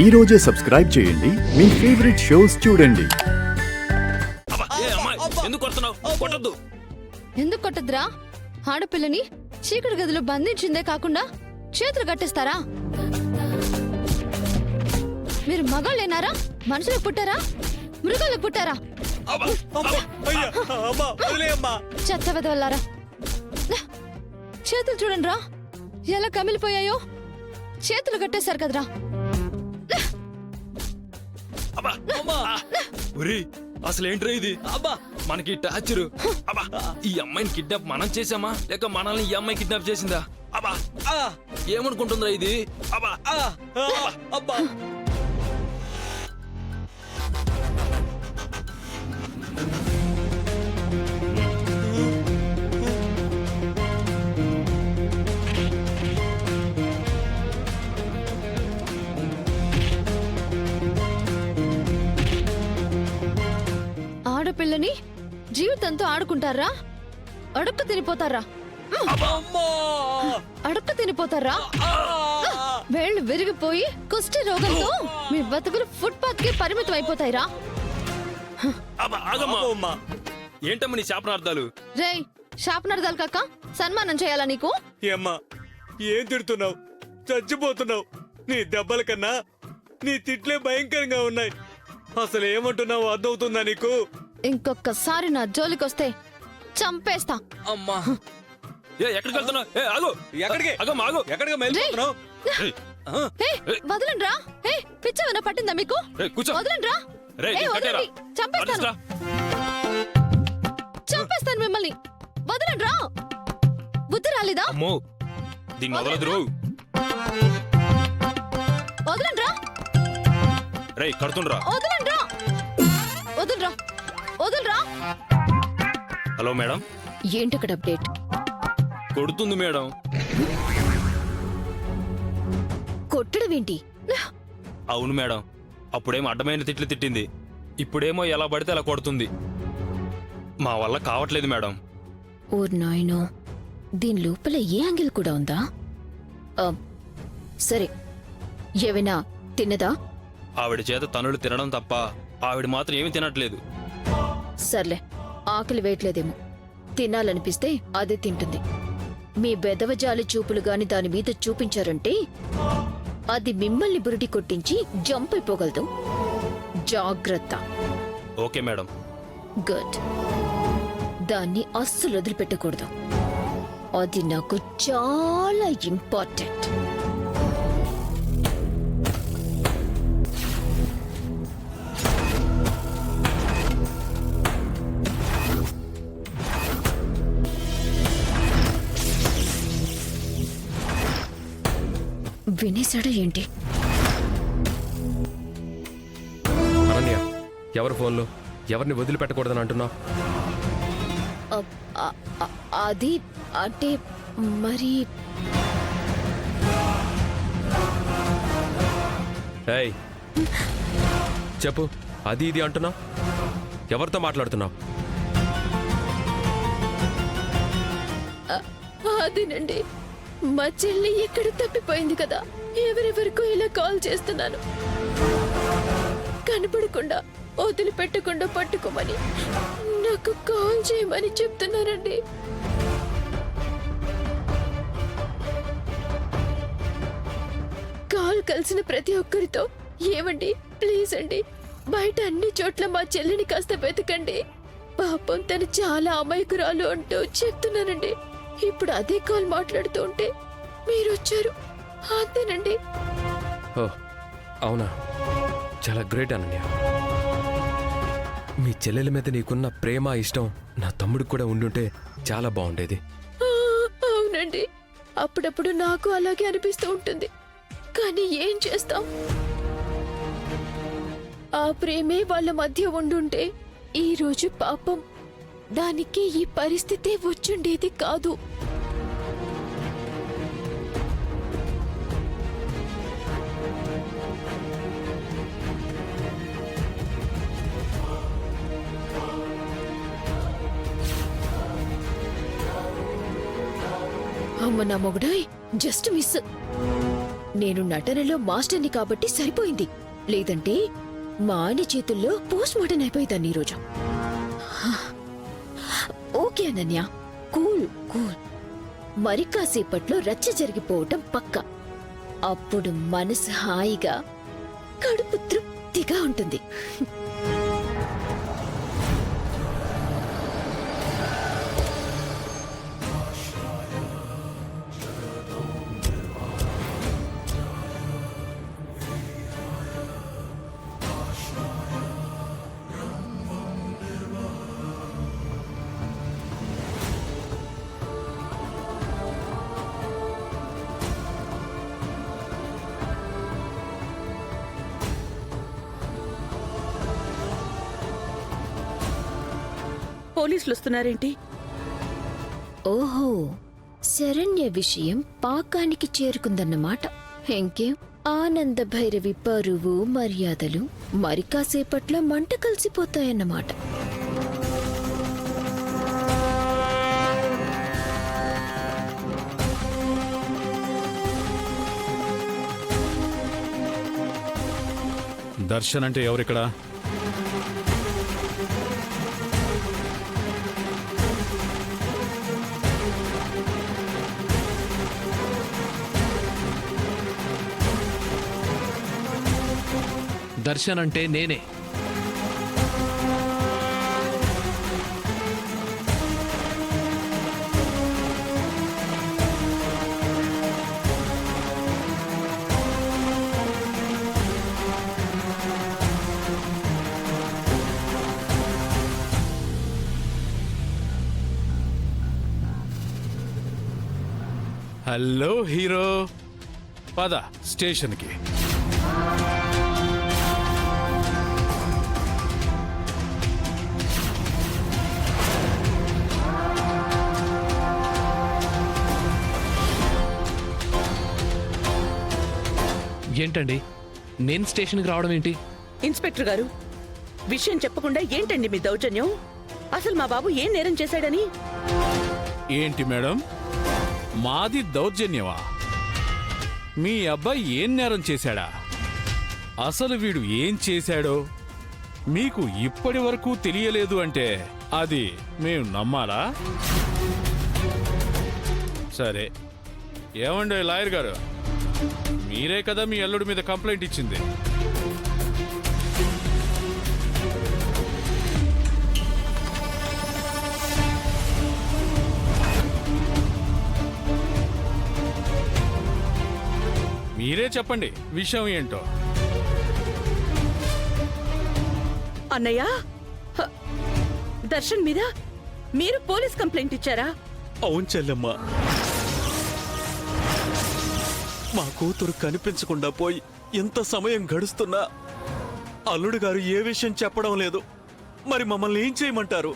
ఈ రోజే సబ్స్క్రైబ్ చేయండి మీ ఫేవరెట్ షోస్ చూడండి. ఎందుకు కొడుతున్నావు? కొట్టద్దు. ఎందుకు కొట్టద్దురా? ఆడపిల్లని చీకటి గదిలో బంధించిందే కాకుండా చేతులు కట్టేస్తారా? మీరు మగాళ్ళేనారా? మనుషులకు పుట్టారా? మృగాలకు పుట్టారా? చెత్త వెదవల్లారా! చేతులు చూడండి రా ఎలా కమిలిపోయాయో. చేతులు కట్టేశారు కదరా. అసలు ఏంట్రా ఇది? అబ్బా మనకి టార్చరు. అబ్బా ఈ అమ్మాయిని కిడ్నాప్ మనం చేసామా లేక మనల్ని ఈ అమ్మాయి కిడ్నాప్ చేసిందా? అబ్బా ఏమనుకుంటుందిరా ఇది? అబ్బా అబ్బా ఆడపిల్లని జీవితంతో ఆడుకుంటారా? అడుక్కు తినిపోతారా? అడుక్కు తినిపోతారా? వేళ్లు విరిగిపోయి కుష్టి రోగంతో మీ బతుకులు ఫుట్పాత్ కి పరిమితం అయిపోతాయిరా. ఏంటమ్మా నీ శాపనార్థాలు? రేయ్ శాపనార్థాలు కాక సన్మానం చేయాలా నీకు? ఏమ్మా ఏం తిడుతున్నావు? చచ్చిపోతున్నావు. నీ దెబ్బల కన్నా నీ తిట్లే భయంకరంగా ఉన్నాయి. అసలు ఏమంటున్నావు అర్థమవుతుందా నీకు? ఇంకొకసారి నా జోలికొస్తే చంపేస్తా. అమ్మా ఎక్కడికి వెళ్తున్నావు? ఆగు. ఎక్కడికి? ఆగమ్మా, ఆగు. ఎక్కడికి వెళ్ళిపోతున్నావు? వదలండి రా. పిచ్చవన పట్టిందా మీకు? కూర్చో. వదలండి రా. వదలండి. చంపేస్తాను. చంపేస్తాను మిమ్మల్ని. వదలండి రా. బుద్ధి రాలేదా? అమ్మో దీన్ని వదలదురు. వదలండి రా. రేయ్ కడుతుండ్రా. వదలండి రా. వదలరా. వదలరా. Hello madam. ఏంటక్కడ అప్డేట్? కొడుతుంది మేడం. కొట్టడమేంటి? అవును మేడం. అప్పుడేమో అడ్డమైన తిట్లు తిట్టింది, ఇప్పుడేమో ఎలా పడితే అలా కొడుతుంది. మా వల్ల కావట్లేదు మేడం. ఓ నాయనో, దీని లోపల ఏ యాంగిల్ కూడా ఉందా? సరే, ఏమైనా తిన్నదా? ఆవిడ చేత తనులు తినడం తప్ప ఆవిడ మాత్రం ఏమీ తినట్లేదు. సర్లే, ఆకలి వేయట్లేదేమో. తినాలనిపిస్తే అదే తింటుంది. మీ బెదవజాలి చూపులు గాని దాని మీద చూపించారంటే అది మిమ్మల్ని బురిడి కొట్టించి జంప్ అయిపోగలదు. జాగ్రత్త. Okay madam. గుడ్. దాన్ని అస్సలు వదిలిపెట్టకూడదు. అది నాకు చాలా ఇంపార్టెంట్. వినేశాడా ఏంటి? అనన్య, ఎవరి ఫోన్లో ఎవరిని వదిలిపెట్టకూడదని అంటున్నావు? అది అంటే మరి ఏయ్ చెప్పు, అది ఇది అంటున్నావు? ఎవరితో మాట్లాడుతున్నావు? అదేనండి, మా చెల్లి ఎక్కడ తప్పిపోయింది కదా, ఎవరెవరికో ఇలా కాల్ చేస్తున్నాను. కనపడకుండా వదిలిపెట్టకుండా పట్టుకోమని నాకు కాల్ చేయమని చెప్తున్నారండి. కాల్ కలిసిన ప్రతి ఒక్కరితో ఏమండి ప్లీజ్ అండి, బయట అన్ని చోట్ల మా చెల్లిని కాస్త వెతకండి, పాపం తను చాలా అమాయకురాలు అంటూ చెప్తున్నానండి. ఇప్పుడు అదే కాల్ మాట్లాడుతూ ఉంటే మీరు వచ్చారు. అంతేనండి. ఓ అవునా, చాలా గ్రేట్ అనన్య. మీ చెల్లెల మీద నీకున్న ప్రేమ ఇష్టం నా తమ్ముడికి కూడా ఉండుంటే చాలా బాగుండేది. అవునండి, అప్పుడప్పుడు నాకు అలాగే అనిపిస్తూ ఉంటుంది. కానీ ఏం చేస్తాం, ఆ ప్రేమే వాళ్ళ మధ్య ఉండుంటే ఈ రోజు పాపం దానికి ఈ పరిస్థితే వచ్చుండేది కాదు. అమ్మ నా మొగుడాయ్, జస్ట్ మిస్. నేను నటనలో మాస్టర్ని కాబట్టి సరిపోయింది. లేదంటే మా ఆయన చేతుల్లో పోస్ట్ మార్టం అయిపోయేదాన్ని ఈరోజు. Okay Ananya, cool cool. మరి కాసేపట్లో రచ్చ జరిగిపోవటం పక్క. అప్పుడు మనసు హాయిగా, కడుపు తృప్తిగా ఉంటుంది. పోలీసులు వస్తున్నారేంటి? ఓహో, శరణ్య విషయం పాకానికి చేరుకుందన్నమాట. ఇంకేం, ఆనంద భైరవి పరువు మర్యాదలు మరి కాసేపట్లో మంట కలిసిపోతాయన్నమాట. దర్శన్ అంటే ఎవరిక్కడ? దర్శన్ అంటే నేనే. హలో హీరో, పద స్టేషన్కి. ఏంటండి, నేను స్టేషన్కి రావడం ఏంటి? ఇన్స్పెక్టర్ గారు, విషయం చెప్పకుండా ఏంటండి మీ దౌర్జన్యం? అసలు మా బాబు ఏం నేరం చేశాడని? ఏంటి మేడం, మాది దౌర్జన్యమా? మీ అబ్బాయి ఏం నేరం చేశాడా? అసలు వీడు ఏం చేశాడో మీకు ఇప్పటి వరకు తెలియలేదు అంటే అది మేము నమ్మాలా? సరే, ఏమండి లాయర్ గారు, మీరే కదా మీ అల్లుడి మీద కంప్లైంట్ ఇచ్చింది. మీరే చెప్పండి విషయం ఏంటో. అన్నయ్య, హ, దర్శన్ మీద మీరు పోలీస్ కంప్లైంట్ ఇచ్చారా? అవును చెల్లెమ్మ, మా కూతురు కనిపించకుండా పోయి ఎంత సమయం గడుస్తున్నా అల్లుడు గారు ఏ విషయం చెప్పడం లేదు. మరి మమ్మల్ని ఏం చేయమంటారు?